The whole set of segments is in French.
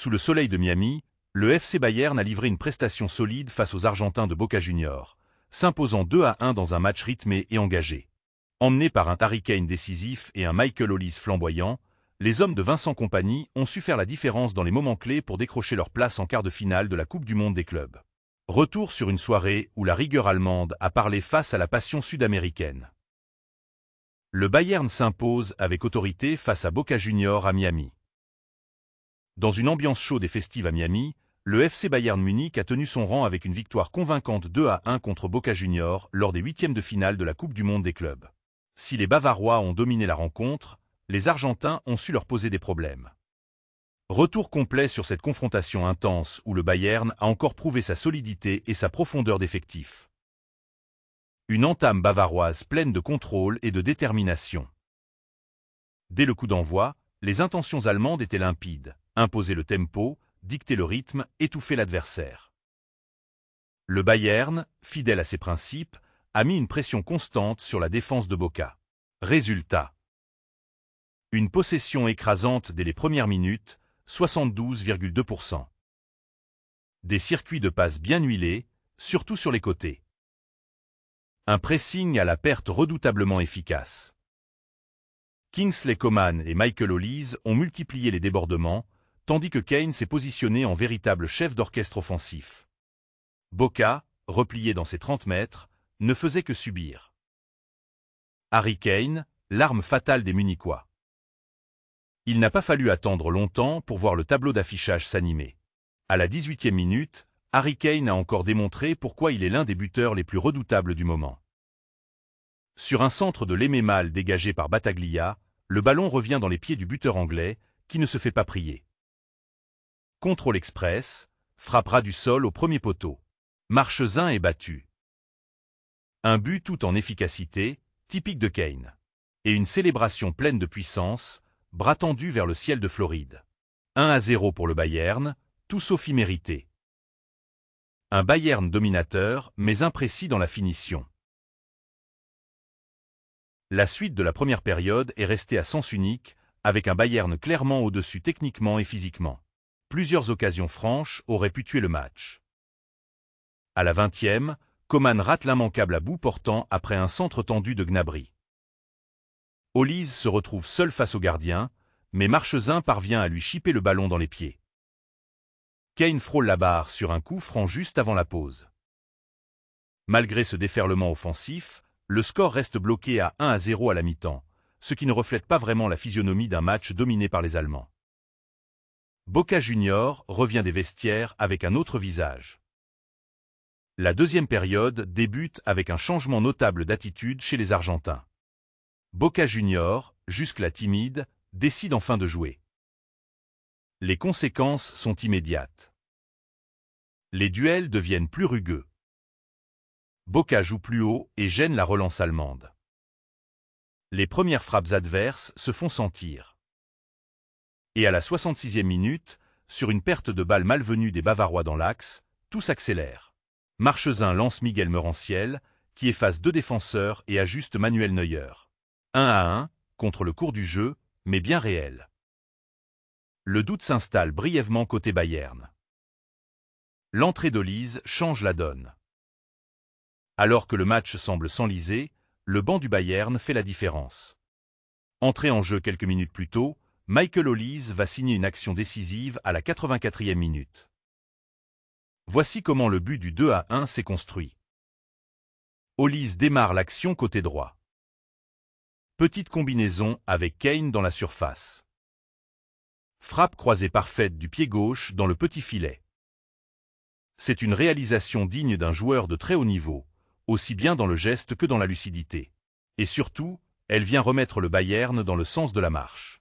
Sous le soleil de Miami, le FC Bayern a livré une prestation solide face aux Argentins de Boca Juniors, s'imposant 2-1 dans un match rythmé et engagé. Emmenés par un Harry Kane décisif et un Michael Olise flamboyant, les hommes de Vincent Kompany ont su faire la différence dans les moments clés pour décrocher leur place en quart de finale de la Coupe du Monde des clubs. Retour sur une soirée où la rigueur allemande a parlé face à la passion sud-américaine. Le Bayern s'impose avec autorité face à Boca Juniors à Miami. Dans une ambiance chaude et festive à Miami, le FC Bayern Munich a tenu son rang avec une victoire convaincante 2-1 contre Boca Juniors lors des huitièmes de finale de la Coupe du Monde des clubs. Si les Bavarois ont dominé la rencontre, les Argentins ont su leur poser des problèmes. Retour complet sur cette confrontation intense où le Bayern a encore prouvé sa solidité et sa profondeur d'effectif. Une entame bavaroise pleine de contrôle et de détermination. Dès le coup d'envoi, les intentions allemandes étaient limpides, imposer le tempo, dicter le rythme, étouffer l'adversaire. Le Bayern, fidèle à ses principes, a mis une pression constante sur la défense de Boca. Résultat. Une possession écrasante dès les premières minutes, 72,2%. Des circuits de passes bien huilés, surtout sur les côtés. Un pressing à la perte redoutablement efficace. Kingsley Coman et Michael Olise ont multiplié les débordements, tandis que Kane s'est positionné en véritable chef d'orchestre offensif. Boca, replié dans ses 30 mètres, ne faisait que subir. Harry Kane, l'arme fatale des Munichois. Il n'a pas fallu attendre longtemps pour voir le tableau d'affichage s'animer. À la 18e minute, Harry Kane a encore démontré pourquoi il est l'un des buteurs les plus redoutables du moment. Sur un centre de l'Aimé Mal dégagé par Battaglia, le ballon revient dans les pieds du buteur anglais, qui ne se fait pas prier. Contrôle express, frappe ras du sol au premier poteau. Marchesin est battu. Un but tout en efficacité, typique de Kane. Et une célébration pleine de puissance, bras tendus vers le ciel de Floride. 1-0 pour le Bayern, tout sauf immérité. Un Bayern dominateur, mais imprécis dans la finition. La suite de la première période est restée à sens unique, avec un Bayern clairement au-dessus techniquement et physiquement. Plusieurs occasions franches auraient pu tuer le match. À la 20e, Coman rate l'immanquable à bout portant après un centre tendu de Gnabry. Olise se retrouve seul face au gardien, mais Marchesin parvient à lui chipper le ballon dans les pieds. Kane frôle la barre sur un coup franc juste avant la pause. Malgré ce déferlement offensif, le score reste bloqué à 1-0 à la mi-temps, ce qui ne reflète pas vraiment la physionomie d'un match dominé par les Allemands. Boca Juniors revient des vestiaires avec un autre visage. La deuxième période débute avec un changement notable d'attitude chez les Argentins. Boca Juniors, jusque-là timide, décide enfin de jouer. Les conséquences sont immédiates. Les duels deviennent plus rugueux. Boca joue plus haut et gêne la relance allemande. Les premières frappes adverses se font sentir. Et à la 66e minute, sur une perte de balle malvenue des Bavarois dans l'axe, tout s'accélère. Marchesin lance Miguel Meuranciel, qui efface deux défenseurs et ajuste Manuel Neuer. 1-1, contre le cours du jeu, mais bien réel. Le doute s'installe brièvement côté Bayern. L'entrée d'Olise change la donne. Alors que le match semble s'enliser, le banc du Bayern fait la différence. Entré en jeu quelques minutes plus tôt, Michael Olise va signer une action décisive à la 84e minute. Voici comment le but du 2-1 s'est construit. Olise démarre l'action côté droit. Petite combinaison avec Kane dans la surface. Frappe croisée parfaite du pied gauche dans le petit filet. C'est une réalisation digne d'un joueur de très haut niveau, aussi bien dans le geste que dans la lucidité. Et surtout, elle vient remettre le Bayern dans le sens de la marche.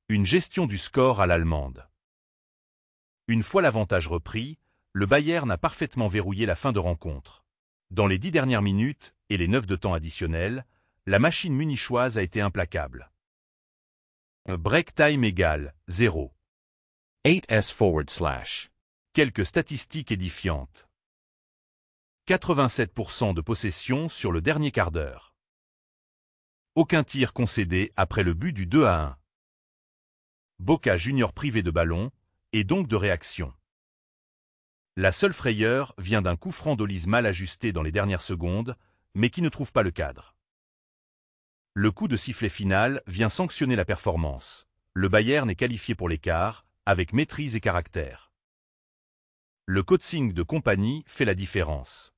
Une gestion du score à l'allemande. Une fois l'avantage repris, le Bayern a parfaitement verrouillé la fin de rencontre. Dans les 10 dernières minutes et les 9 de temps additionnel, la machine munichoise a été implacable. Break time égale 0. 8s/. Quelques statistiques édifiantes. 87% de possession sur le dernier quart d'heure. Aucun tir concédé après le but du 2-1. Boca Juniors privé de ballon, et donc de réaction. La seule frayeur vient d'un coup franc d'Olise mal ajusté dans les dernières secondes, mais qui ne trouve pas le cadre. Le coup de sifflet final vient sanctionner la performance. Le Bayern est qualifié pour l'écart, avec maîtrise et caractère. Le coaching de Kompany fait la différence.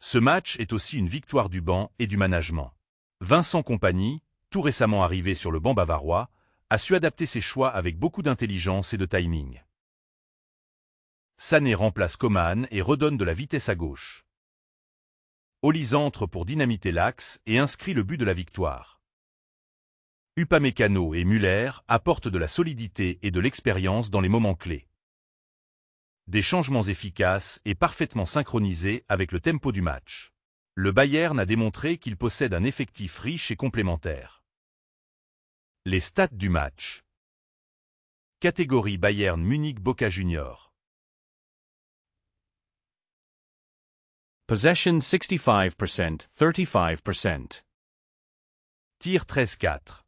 Ce match est aussi une victoire du banc et du management. Vincent Kompany, tout récemment arrivé sur le banc bavarois, a su adapter ses choix avec beaucoup d'intelligence et de timing. Sané remplace Coman et redonne de la vitesse à gauche. Olise entre pour dynamiter l'axe et inscrit le but de la victoire. Upamecano et Müller apportent de la solidité et de l'expérience dans les moments clés. Des changements efficaces et parfaitement synchronisés avec le tempo du match. Le Bayern a démontré qu'il possède un effectif riche et complémentaire. Les stats du match. Catégorie Bayern Munich Boca Juniors. Possession 65%, 35%. Tir 13-4.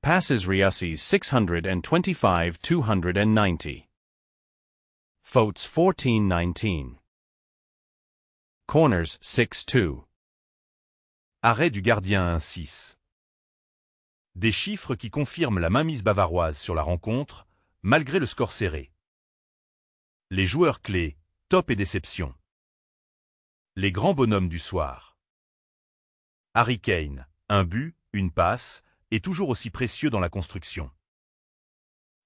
Passes Riussis 625, 290. Fautes 14-19. Corners 6-2. Arrêt du gardien 1-6. Des chiffres qui confirment la mainmise bavaroise sur la rencontre, malgré le score serré. Les joueurs clés, top et déception. Les grands bonhommes du soir. Harry Kane, un but, une passe, est toujours aussi précieux dans la construction.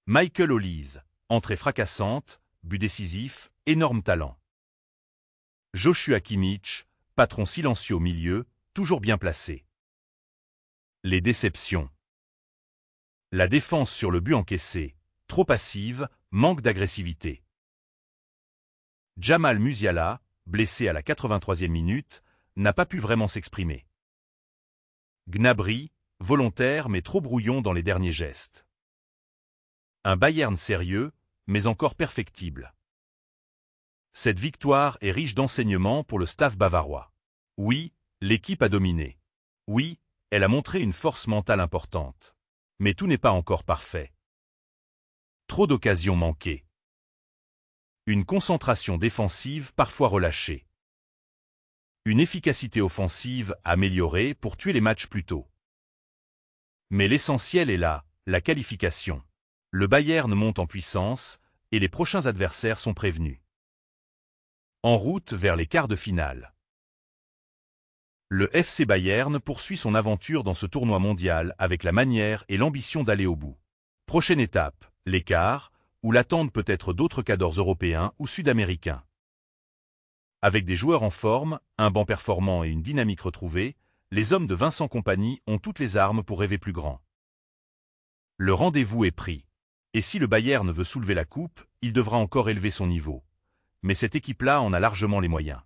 Michael Olise, entrée fracassante, but décisif, énorme talent. Joshua Kimmich, patron silencieux au milieu, toujours bien placé. Les déceptions. La défense sur le but encaissé, trop passive, manque d'agressivité. Jamal Musiala, blessé à la 83e minute, n'a pas pu vraiment s'exprimer. Gnabry, volontaire mais trop brouillon dans les derniers gestes. Un Bayern sérieux, mais encore perfectible. Cette victoire est riche d'enseignements pour le staff bavarois. Oui, l'équipe a dominé. Oui, elle a montré une force mentale importante. Mais tout n'est pas encore parfait. Trop d'occasions manquées. Une concentration défensive parfois relâchée. Une efficacité offensive améliorée pour tuer les matchs plus tôt. Mais l'essentiel est là, la qualification. Le Bayern monte en puissance et les prochains adversaires sont prévenus. En route vers les quarts de finale. Le FC Bayern poursuit son aventure dans ce tournoi mondial avec la manière et l'ambition d'aller au bout. Prochaine étape, les quarts, où l'attendent peut-être d'autres cadors européens ou sud-américains. Avec des joueurs en forme, un banc performant et une dynamique retrouvée, les hommes de Vincent Kompany ont toutes les armes pour rêver plus grand. Le rendez-vous est pris. Et si le Bayern veut soulever la coupe, il devra encore élever son niveau. Mais cette équipe-là en a largement les moyens.